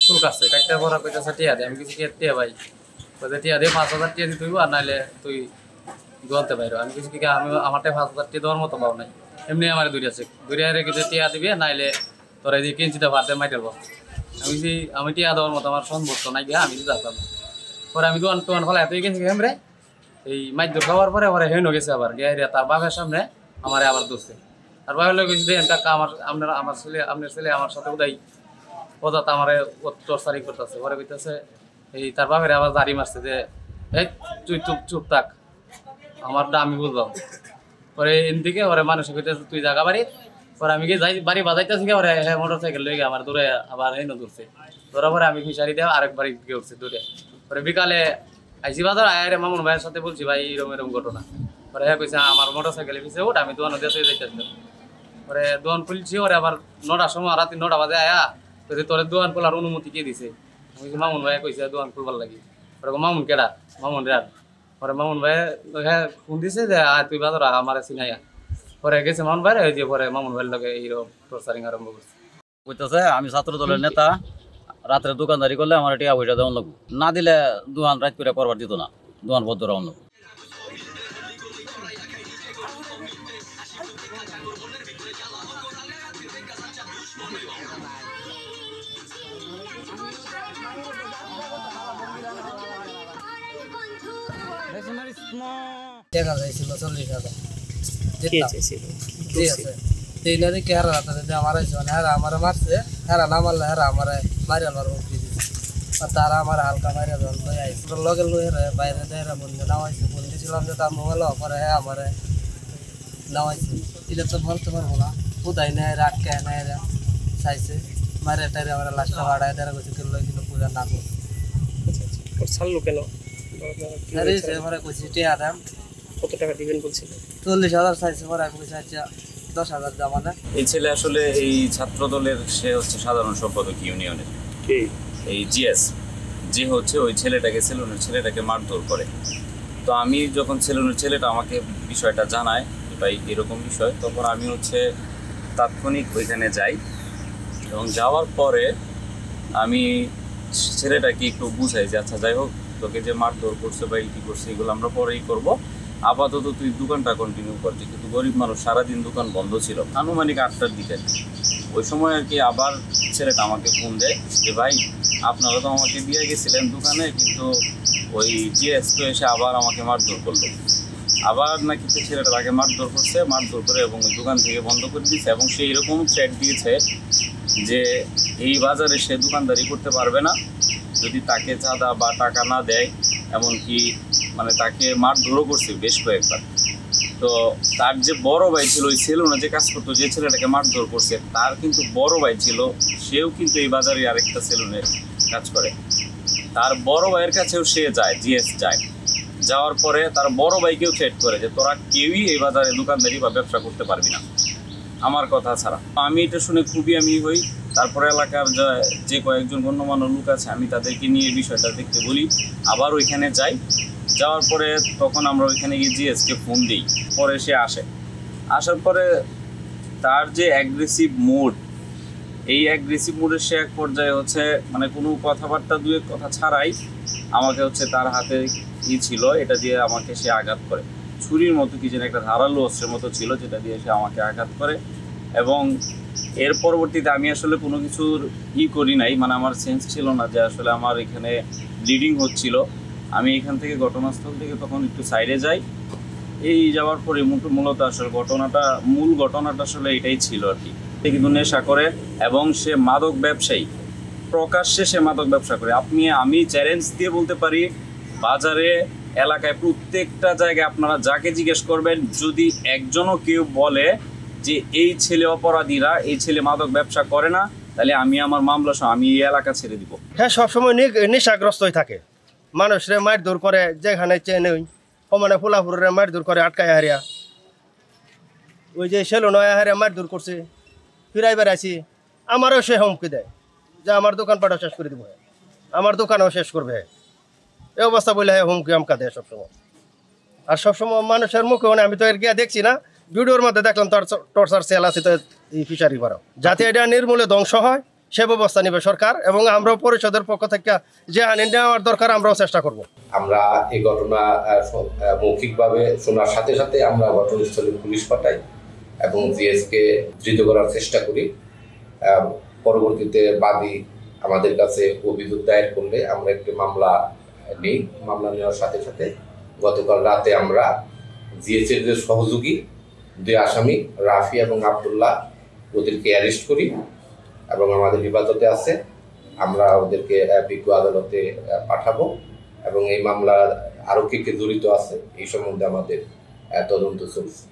চুল কাটছে কাটতে পড়া কইতেছে টিয়া দে আমি কিছু টিয়া ভাই কইতে টিয়া দিয়ে 5,000 টিয়া দিতে হইব আর নাইলে তুই দোয়ানতে পারো আমি কিছু কি আমি আমারটাই 5,000 টিয়া দেওয়ার মতো পাও নাই এমনি আমার দূরে রেখে টিয়া দিবি নাইলে তোরা এই কিঞ্চিতে ভাতে মাই দেবো আমি টিয়া দেওয়ার মতো আমার সম্ভব তো নাই গিয়া আমি যেতাম পরে আমি দোয়ান ফেলা এতই গেছি হেমরে এই মাইদুর খাওয়ার পরে পরে হেন গেছে আবার গিয়ে তার বাপের সামনে আমার আবার দোষে আর বাপের লোক গেছি দেখেন কাকা আমার ছেলে আমার সাথে উদাই ওদাতে আমার টর্চারিং করতেছে পরে কইতেছে এই তার বাপের আবার দাড়ি মারছে যে এই তুই চুপ থাক আমারটা আমি বুঝলাম পরে এদিকে ওরে মানুষ কইতেছে তুই জায়গা বাড়ি পরে আমি গিয়ে যাই বাড়ি বাজাইতেছি ওরে হ্যাঁ মোটর সাইকেল লই আমার দূরে আবার হেন দূরছে ধরা পরে আমি ফিসারি দিয়ে আরেক বাড়ি গিয়ে উঠছি দূরে পরে বিকালে আইসি বাজার আয় মামুন ভাইয়ের সাথে বলছি ভাই এরকম ঘটনা পরে হ্যাঁ কইছে আমার মোটর সাইকেলে পিছিয়ে ওঠ আমি দোয়ানো দিয়ে যাইতেছিলাম পরে দোয়ান খুলছি ওরে আবার 9টার সময় রাতে 9টা বাজে আয়া কইছে তোর দোয়ান খোলার অনুমতি কে দিছে আমি মামুন ভাই কইছে দোয়ান খুলবার লাগি পরে মামুন কেডা মামুন রে পরে মামুন ভাই হ্যাঁ ফোন দিছে যে তুই বাজার আমার চিনাইয়া পরে গেছে মামুন ভাই ওই যে পরে মামুন ভাইয়ের লগে এইরকম টর্চারিং আরম্ভ করছে কইতেছে আমি ছাত্র দলের নেতা রাত্রে দোকানদারি করলে আমার টিয়া পয়সা দেওয়ান লাগবে না দিলে দোকান রাত করে করবার দিত না দোকান বদ্ধ রাউন লাগবে টাকা চাইছিল 40,000 আমার আমার মারছে হেরা না মারলে হেরা আমার মারিয়া হুমকি দিচ্ছে আর তারা আমার হালকা মারিয়া ধর লই আইসে লগে লই বাইরে দেয় বন্ধু নামাইছে ফোন দিয়েছিলাম যে তার মোবাইল পরে হ্যাঁ আমার নামাইছে এটা তো বলতে পারবো না কোথায় নেয় রাখকে নেয় চাইছে মারে টাইরে আমার লাস্টটা ভাড়ায় দেয় গেছে কিলো কিলো পূজা না করছে ছাড়লো কেন কইছি টিয়া দাম কত টাকা দিবেন বলছিল 40,000 চাইছে পরে আমি কইছি আচ্ছা 10,000 জমা না এই ছেলে আসলে এই ছাত্র দলের সে হচ্ছে সাধারণ সম্পাদক ইউনিয়নের এই জিএস যে হচ্ছে ওই ছেলেটাকে সেলুনের ছেলেটাকে মারধর করে তো আমি যখন সেলুনের ছেলেটা আমাকে বিষয়টা জানায় ভাই এরকম বিষয় তখন আমি হচ্ছে তাৎক্ষণিক ওইখানে যাই এবং যাওয়ার পরে আমি ছেলেটাকে একটু বুঝাই যে আচ্ছা যাই হোক তোকে যে মারধর করছে বা কী করছে এগুলো আমরা পরেই করবো আপাতত তুই দোকানটা কন্টিনিউ করছি কিন্তু গরিব মানুষ সারাদিন দোকান বন্ধ ছিল আনুমানিক 8টার দিকে ওই সময় আর কি আবার ছেলেটা আমাকে ফোন দেয় যে ভাই আপনারা তো আমাকে দিয়ে গেছিলেন দোকানে কিন্তু ওই জিএস তো এসে আবার আমাকে মারধর করলো আবার নাকি ছেলেটা তাকে মারধর করছে মারধর করে এবং ওই দোকান থেকে বন্ধ করে দিয়েছে এবং সে এরকম থ্রেট দিয়েছে যে এই বাজারে সে দোকানদারি করতে পারবে না যদি তাকে চাঁদা বা টাকা না দেয় এমনকি মানে তাকে মারধরও করছে বেশ কয়েকবার তো তার যে বড় ভাই ছিল ওই সেলুনে যে কাজ করতো যে ছেলেটাকে মারধর করছে তার কিন্তু বড় ভাই ছিল সেও কিন্তু এই বাজারে আরেকটা সেলুনে কাজ করে তার বড় ভাইয়ের কাছেও সে যায় জিএস যায় যাওয়ার পরে তার বড় ভাইকেও থ্রেট করে যে তোরা কেউই এই বাজারে দোকানদারি বা ব্যবসা করতে পারবি না আমার কথা ছাড়া আমি এটা শুনে খুবই আমি হই তারপরে এলাকার যে কয়েকজন গণ্যমান্য লোক আছে আমি তাদেরকে নিয়ে বিষয়টা দেখতে বলি আবার ওইখানে যাই যাওয়ার পরে তখন আমরা ওইখানে গিয়ে জিএসকে ফোন দিই পরে সে আসার পরে তার যে অ্যাগ্রেসিভ মুড এই অ্যাগ্রেসিভ মুডের সে এক পর্যায়ে হচ্ছে মানে কোনো কথাবার্তা দুয়েক কথা ছাড়াই আমাকে হচ্ছে তার হাতে ছিল এটা দিয়ে আমাকে সে আঘাত করে ছুরির মতো কি যেন একটা ধারালো অস্ত্রের মতো ছিল যেটা দিয়ে সে আমাকে আঘাত করে এবং এর পরবর্তীতে আমি আসলে কোনো কিছুর করি নাই মানে আমার সেন্স ছিল না যে আসলে আমার এখানে ব্লিডিং হচ্ছিল আমি এখান থেকে ঘটনাস্থল থেকে তখন একটু সাইডে যাই এই যাওয়ার পরে মূলত আসলে মূল ঘটনাটা আসলে এটাই ছিল আর কি কিন্তু নেশা করে এবং সে মাদক ব্যবসায়ী প্রকাশ্যে সে মাদক ব্যবসা করে আমি চ্যালেঞ্জ দিয়ে বলতে পারি বাজারে এলাকায় প্রত্যেকটা জায়গায় আপনারা যাকে জিজ্ঞেস করবেন যদি একজনও কেউ বলে যে এই ছেলে অপরাধীরা এই ছেলে মাদক ব্যবসা করে না তাহলে আমি আমার মামলা আমি এই এলাকা ছেড়ে দিব হ্যাঁ সবসময় নেশাগ্রস্তই থাকে মানুষরে মারধর করে যেখানে চেনে সমানে ফুলাফুরে মারধর করে আটকায় হারিয়া ওই যে সেলুন হারিয়া মারধর করছে ফিরাই বেড়াইছি আমারও সে হুমকি দেয় যে আমার দোকানপাটও শেষ করে দিব আমার দোকানও শেষ করবে এই অবস্থা বলে হুমকি আমকা দেয় সবসময় আর সবসময় মানুষের মুখে আমি তো এর গিয়া দেখছি না ভিডিওর মধ্যে দেখলাম তার টর্চার সেল আছে তো এই ফিশারি বাড়াও যাতে এটা নির্মূলে ধ্বংস হয় সে ব্যবস্থা নেবে সরকার, এবং আমরাও পরিষদের পক্ষ থেকে যে আইন নেওয়ার দরকার আমরাও চেষ্টা করব। আমরা এই ঘটনা মৌখিকভাবে শোনার সাথে সাথে আমরা ঘটনাস্থলে পুলিশ পাঠাই এবং জিএসকে ধৃত করার চেষ্টা করি। পরবর্তীতে বাদী আমাদের কাছে অভিযোগ দায়ের করলে আমরা একটি মামলা নিই। মামলা নেওয়ার সাথে সাথে গতকাল রাতে আমরা জিএসের যে সহযোগী 2 আসামি রাফি এবং আব্দুল্লাহ ওদেরকে অ্যারেস্ট করি এবং আমাদের হেফাজতে আছে। আমরা ওদেরকে বিজ্ঞ আদালতে পাঠাবো এবং এই মামলার আরও কে কে জড়িত আছে এই সম্বন্ধে আমাদের তদন্ত চলছে।